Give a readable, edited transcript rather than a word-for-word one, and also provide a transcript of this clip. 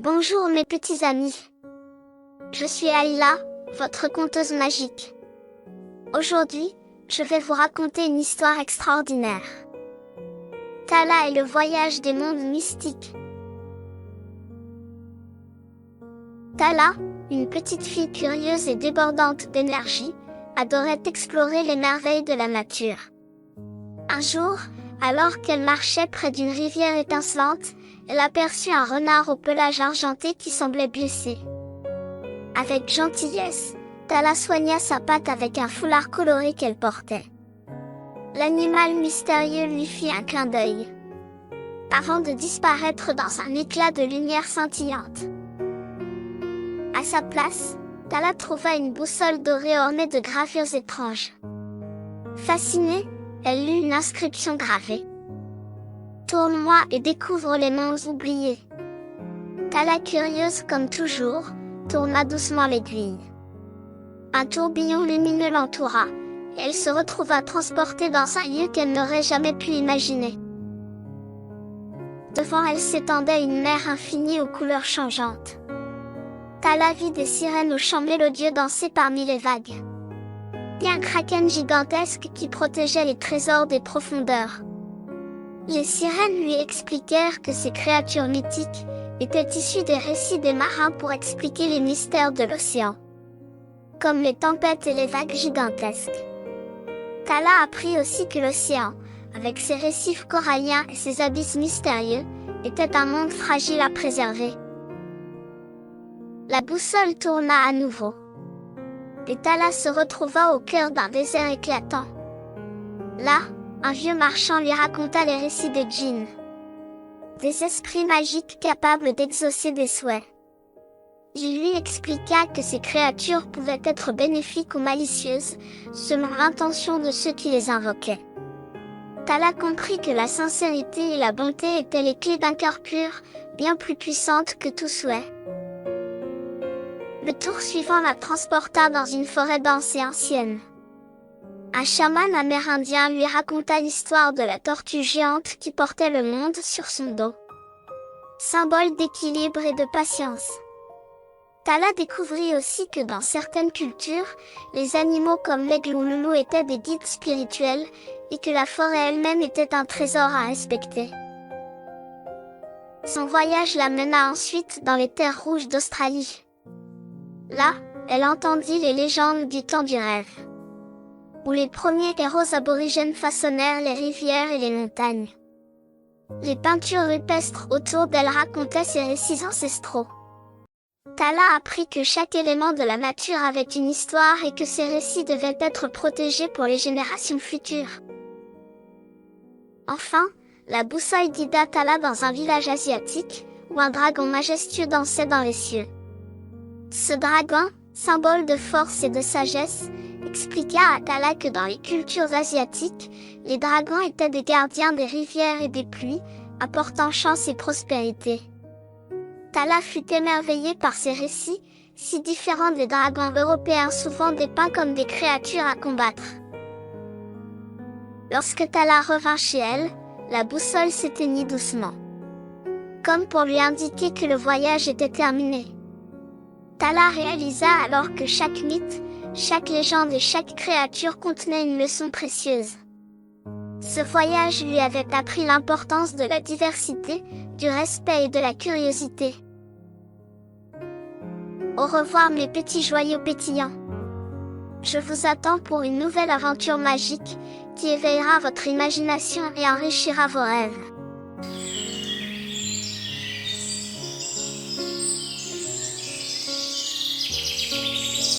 Bonjour mes petits amis. Je suis Aïla, votre conteuse magique. Aujourd'hui, je vais vous raconter une histoire extraordinaire. Tala et le voyage des mondes mystiques. Tala, une petite fille curieuse et débordante d'énergie, adorait explorer les merveilles de la nature. Un jour, alors qu'elle marchait près d'une rivière étincelante, elle aperçut un renard au pelage argenté qui semblait blessé. Avec gentillesse, Tala soigna sa patte avec un foulard coloré qu'elle portait. L'animal mystérieux lui fit un clin d'œil, avant de disparaître dans un éclat de lumière scintillante. À sa place, Tala trouva une boussole dorée ornée de gravures étranges. Fascinée, elle lut une inscription gravée. « Tourne-moi et découvre les mondes oubliés ». Tala, curieuse comme toujours, tourna doucement l'aiguille. Un tourbillon lumineux l'entoura, et elle se retrouva transportée dans un lieu qu'elle n'aurait jamais pu imaginer. Devant elle s'étendait une mer infinie aux couleurs changeantes. Tala vit des sirènes aux chants mélodieux danser parmi les vagues. Et un kraken gigantesque qui protégeait les trésors des profondeurs. Les sirènes lui expliquèrent que ces créatures mythiques étaient issues des récits des marins pour expliquer les mystères de l'océan, comme les tempêtes et les vagues gigantesques. Tala apprit aussi que l'océan, avec ses récifs coralliens et ses abysses mystérieux, était un monde fragile à préserver. La boussole tourna à nouveau. Et Tala se retrouva au cœur d'un désert éclatant. Là, un vieux marchand lui raconta les récits des djinns, des esprits magiques capables d'exaucer des souhaits. Il lui expliqua que ces créatures pouvaient être bénéfiques ou malicieuses, selon l'intention de ceux qui les invoquaient. Tala comprit que la sincérité et la bonté étaient les clés d'un cœur pur, bien plus puissantes que tout souhait. Le tour suivant la transporta dans une forêt dense et ancienne. Un chaman amérindien lui raconta l'histoire de la tortue géante qui portait le monde sur son dos. Symbole d'équilibre et de patience. Tala découvrit aussi que dans certaines cultures, les animaux comme l'aigle ou le loup étaient des guides spirituels, et que la forêt elle-même était un trésor à respecter. Son voyage la mena ensuite dans les terres rouges d'Australie. Là, elle entendit les légendes du temps du rêve, où les premiers héros aborigènes façonnèrent les rivières et les montagnes. Les peintures rupestres autour d'elle racontaient ces récits ancestraux. Tala apprit que chaque élément de la nature avait une histoire et que ces récits devaient être protégés pour les générations futures. Enfin, la boussole guida Tala dans un village asiatique, où un dragon majestueux dansait dans les cieux. Ce dragon, symbole de force et de sagesse, expliqua à Tala que dans les cultures asiatiques, les dragons étaient des gardiens des rivières et des pluies, apportant chance et prospérité. Tala fut émerveillée par ces récits, si différents des dragons européens souvent dépeints comme des créatures à combattre. Lorsque Tala revint chez elle, la boussole s'éteignit doucement, comme pour lui indiquer que le voyage était terminé. Tala réalisa alors que chaque mythe, chaque légende et chaque créature contenait une leçon précieuse. Ce voyage lui avait appris l'importance de la diversité, du respect et de la curiosité. Au revoir mes petits joyaux pétillants. Je vous attends pour une nouvelle aventure magique, qui éveillera votre imagination et enrichira vos rêves.